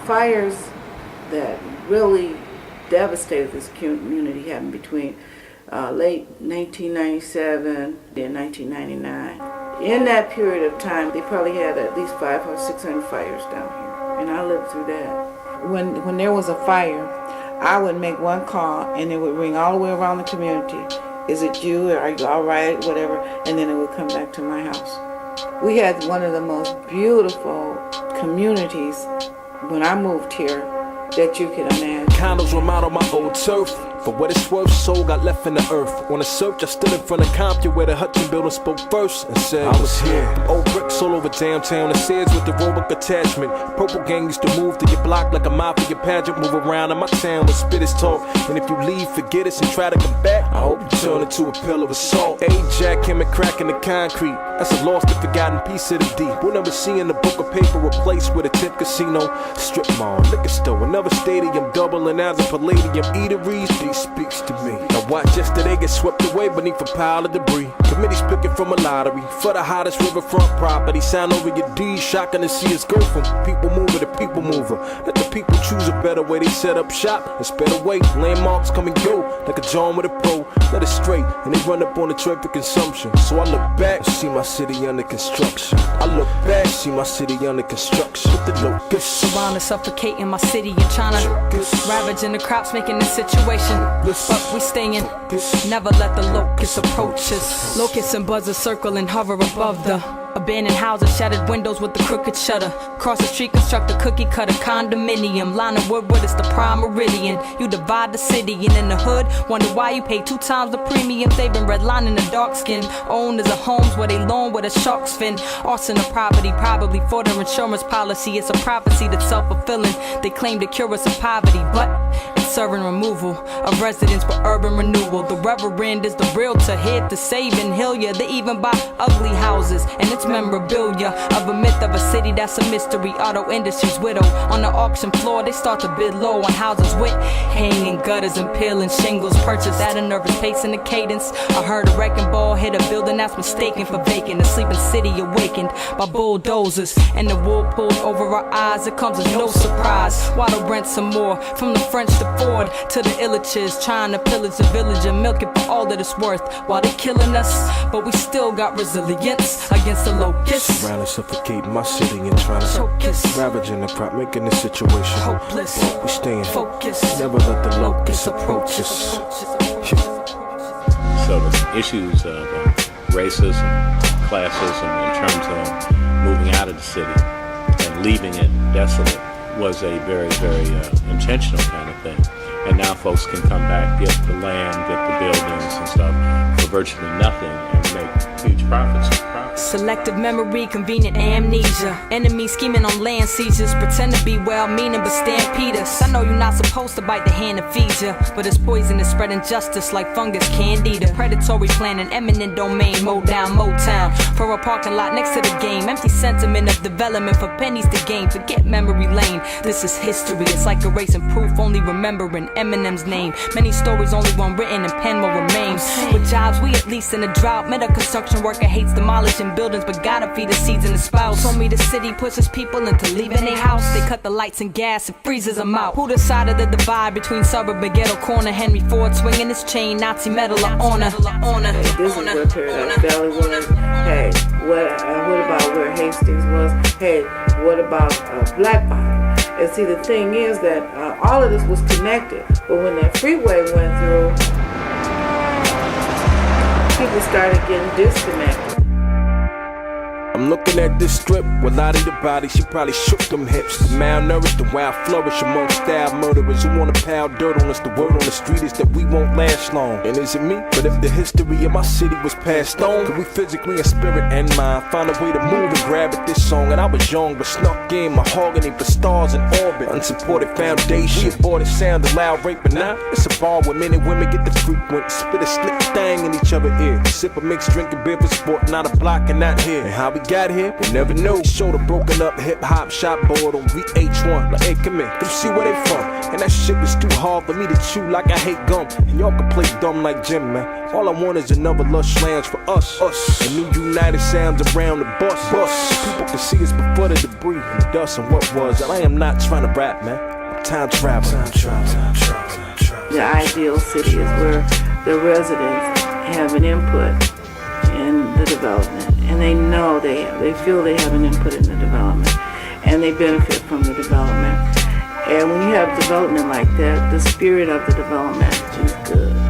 fires that really devastated this community happened between late 1997 and 1999. In that period of time, they probably had at least 500 or 600 fires down here, and I lived through that. When there was a fire, I would make one call, and it would ring all the way around the community. Is it you? Are you all right? Whatever. And then it would come back to my house. We had one of the most beautiful communities when I moved here that you could imagine. Condos were out on my old turf. For what it's worth, soul got left in the earth. On a search, I stood in front of Compton where the Hudson building spoke first and said, I was here. Old bricks all over downtown, the Sears with the robotic attachment. Purple gang used to move to your block like a mafia pageant. Move around in my town with spitters talk. And if you leave, forget us and try to come back, I hope you turn into a pillar of salt. Ajax came and cracking the concrete. That's a lost and forgotten piece of the deep. We'll never see in the book of paper replaced with a tip casino, strip mall, liquor store, another stadium, doubling as a palladium. Eateries, these speaks to me. Now watch yesterday get swept away beneath a pile of debris. Committees picking from a lottery for the hottest riverfront property. Sign over your deed, shocking to see us go from people mover to people mover. Let the people choose a better way. They set up shop, it's better way. Landmarks come and go like a John with a pro. Let it straight and they run up on the traffic consumption. So I look back, see my city under construction. I look back, see my city under construction. With the locusts surrounded, suffocating my city and trying to ravaging the crops, making the situation. But we staying, never let the locusts approach us. Locusts and buzzers circle and hover above the abandoned houses, shattered windows with the crooked shutter. Cross the street, construct a cookie cutter condominium. Line of woodwood, it's the prime meridian. You divide the city, and in the hood, wonder why you pay 2 times the premium. They've been redlining the dark skin. Owners of homes where they loan with a shark's fin. Arson of property, probably for their insurance policy. It's a prophecy that's self-fulfilling. They claim to cure us of poverty, but it's serving removal of residents for urban renewal. The reverend is the realtor, here to save and heal ya. They even buy ugly houses, and it's memorabilia of a myth of a city that's a mystery. Auto industry's widow. On the auction floor, they start to bid low on houses with hanging gutters and peeling shingles. Purchased at a nervous pace and a cadence. I heard a wrecking ball hit a building that's mistaken for vacant. A sleeping city awakened by bulldozers, and the wool pulled over our eyes. It comes as no surprise. Why to rent some more? From the French to Ford to the Illiches, trying to pillage the village and milk it for all that it's worth. While they killing us, but we still got resilience against the locusts. Surrounded, suffocating my city and trying to choke us. Ravaging the crop, making the situation hopeless. We staying focused. Never let the locusts approach us. So the issues of racism, classism in terms of moving out of the city and leaving it desolate was a very, very intentional kind of thing. And now folks can come back, get the land, get the buildings and stuff for virtually nothing and make huge profits. Selective memory, convenient amnesia. Enemies scheming on land seizures. Pretend to be well-meaning but stampede us. I know you're not supposed to bite the hand that feeds you, but it's poison is spreading justice like fungus candida. Predatory planning, eminent domain. Mow down Motown for a parking lot next to the game. Empty sentiment of development for pennies to gain. Forget memory lane, this is history. It's like erasing proof, only remembering Eminem's name. Many stories, only one written and pen will remain. With jobs, we at least in a drought. Met a construction worker, hates demolishing buildings, but gotta feed the seeds and the sprouts. Told me the city pushes people into leaving their house. They cut the lights and gas, it freezes them out. Who decided the divide between suburb and ghetto corner? Henry Ford swinging his chain, Nazi medal of honor. Hey, this is where Paradise Valley was. Hey, what about where Hastings was? Hey, what about Black Bottom? And see, the thing is that all of this was connected, but when that freeway went through, people started getting disconnected. I'm looking at this strip, with Lottie the body, she probably shook them hips. The malnourished, the wild flourish among style murderers who wanna pile dirt on us. The word on the street is that we won't last long. And is it me? But if the history of my city was passed on, could we physically in spirit and mind find a way to move and grab at this song? And I was young, but snuck in mahogany for stars in orbit. Unsupported foundation, we aborted sound, the loud rape, but now it's a bar where men and women get the frequent. Spit a slick thing in each other's ear. Sip a mixed drink and beer for sport, not a block and not here. And how we got here, we never knew. Showed a broken up hip hop shop board on VH1. Like, hey, come here, come see where they from. And that shit was too hard for me to chew like I hate gum. And y'all can play dumb like Jim, man. All I want is another lush lounge for us. A new United Sounds around the bus. People can see us before the debris and the dust and what was. And I am not trying to rap, man. I'm time travel. The ideal city is where the residents have an input in the development, and they know they feel they have an input in the development, and they benefit from the development. And when you have development like that, the spirit of the development is good.